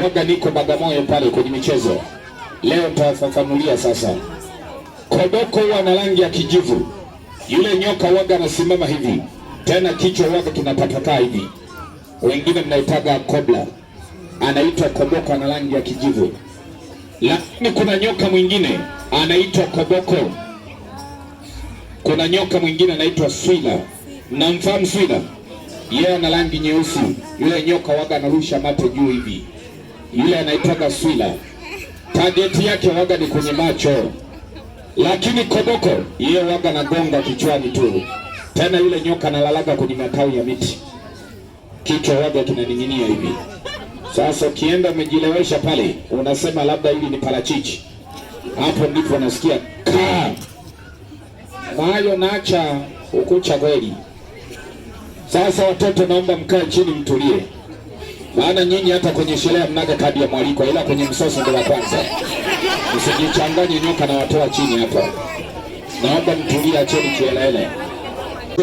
waga niko Bagamoyo pale kwenye michezo. Leo nitawafafanulia sasa. Koboko wana rangi ya kijivu. Yule nyoka waga anasimama hivi. Tena kichwa waga kinapatakaa hivi. Wengine mnaitaga kobra. Anaitwa koboko, ana rangi ya kijivu. Lakini kuna nyoka mwingine anaitwa koboko. Kuna nyoka mwingine anaitwa swila. Mnamfahamu swila? Yeye ana rangi nyeusi. Yule nyoka waga anarusha mate juu hivi. Yule anaitwa swila. Target yake waga ni kwenye macho. Lakini koboko yeye waga anagonga kichwani tu. Tena yule nyoka analalaga kwenye matawi ya miti. Kichwa waga kinaning'inia hivi. Sasa ukienda umejilewesha pale, unasema labda hili ni parachichi. Hapo ndipo unasikia ka. Mayo naacha ukucha kweli. Sasa watoto, naomba mkae chini mtulie. Maana nyinyi hata kwenye sherehe mnaga kadi ya mwaliko, ila kwenye msoso ndio la kwanza. Msijichanganye nyoka na watoa chini hapa. Naomba mtulie, acheni kielele.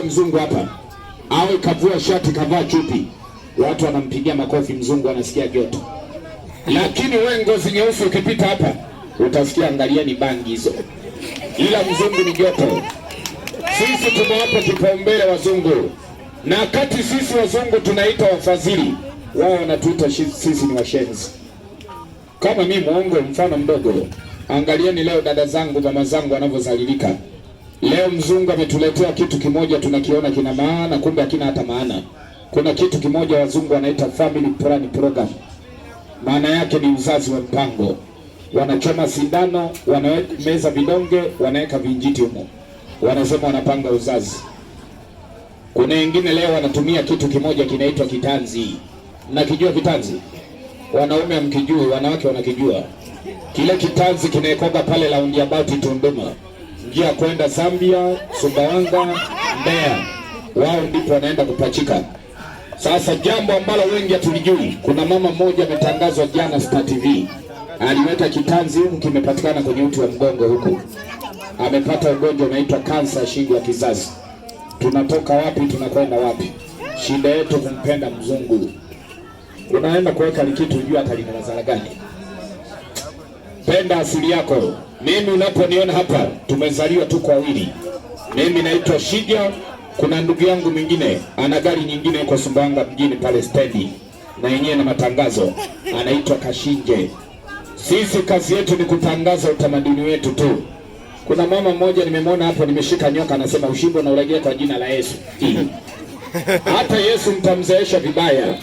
Mzungu hapa awe kavua shati kavaa chupi, watu wanampigia makofi, mzungu anasikia joto. Lakini wewe ngozi nyeusi ukipita hapa utasikia angalieni bangi hizo. Ila mzungu ni joto. Sisi tumewapa kipaumbele wazungu. Na kati sisi wazungu tunaita wafadhili, wao wanatuita sisi ni washenzi. Kama mimi muongo mfano mdogo. Angalieni leo dada zangu, mama zangu wanavyozalilika. Leo mzungu ametuletea kitu kimoja tunakiona kina maana, kumbe hakina hata maana. Kuna kitu kimoja wazungu wanaita family plan program. Maana yake ni uzazi wa mpango. Wanachoma sindano, wanaweka meza vidonge, wanaweka vinjiti humo. Wanasema wanapanga uzazi. Kuna wengine leo wanatumia kitu kimoja kinaitwa kitanzi. Mnakijua kitanzi? Wanaume hamkijui, wanawake wanakijua. Kile kitanzi kinaekoga pale roundabout Tunduma. Njia kwenda Zambia, Sumbawanga, Mbeya. Wao ndipo wanaenda kupachika. Sasa jambo ambalo wengi hatulijui, kuna mama mmoja ametangazwa jana Star TV. Aliweka kitanzi huku, kimepatikana kwenye uti wa mgongo huku. Amepata ugonjwa unaitwa kansa shingo ya kizazi. Tunatoka wapi, tunakwenda wapi? Shida yetu kumpenda mzungu. Unaenda kuweka likitu ujua hata lina madhara gani. Penda asili yako. Mimi unaponiona hapa tumezaliwa tu kwa wili. Mimi naitwa Shija. Kuna ndugu yangu mwingine ana gari nyingine yuko Sumbawanga mjini pale stendi, na yenyewe na matangazo, anaitwa Kashinje. Sisi kazi yetu ni kutangaza utamaduni wetu tu. Kuna mama mmoja nimemwona hapo, nimeshika nyoka, anasema ushimbo na ulegea kwa jina la Yesu. Hata Yesu mtamzeesha vibaya.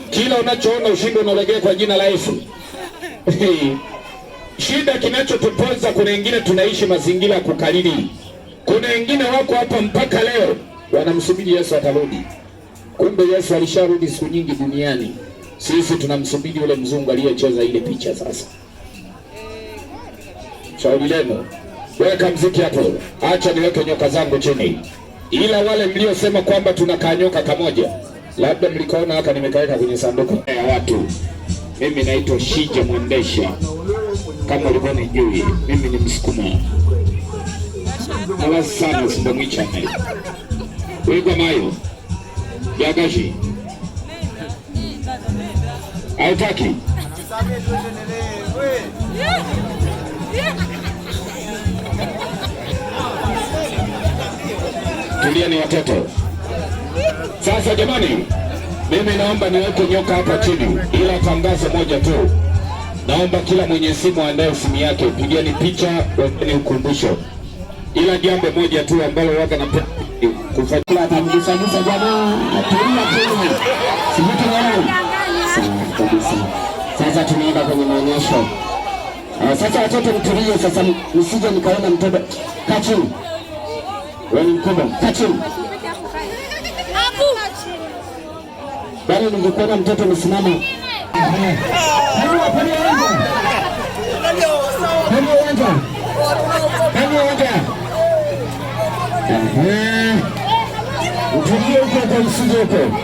Kila unachoona ushimbo na ulegea kwa jina la Yesu. Shida kinachotuponza, kuna wengine tunaishi mazingira ya kukalili. Kuna wengine wako hapa mpaka leo wanamsubiri Yesu atarudi. Kumbe Yesu alisharudi siku nyingi duniani. Sisi tunamsubiri yule mzungu aliyecheza ile picha sasa. Shauri leno. Weka mziki hapo. Acha niweke nyoka zangu chini. Ila wale mliosema kwamba tunakaa nyoka kamoja, labda mlikaona haka nimekaweka kwenye sanduku ya watu. Mimi naitwa Shija Mwendesha. Kama ulikuwa unijui, mimi ni Msukuma. Hawa sana simba mwicha nae. Wega mayo. Yagashi. Hautaki? Tulia ni watoto. Sasa jamani, mimi naomba niweke nyoka hapa chini, ila tangazo moja tu. Naomba kila mwenye simu andaye simu yake, pigeni picha, wekeni ukumbusho. Ila jambo moja tu ambalo waga napenda kufanya tamgusa jamaa, tulia chini. Sivuti ngalo. Sawa kabisa. Sasa tunaenda kwenye maonyesho. Sasa watoto mtulie sasa, msije nikaona mtoto. Kaa chini. Wewe ni mkubwa, kaa chini. Bali ningekuona mtoto msimama. Utulie huko kwa msije huko.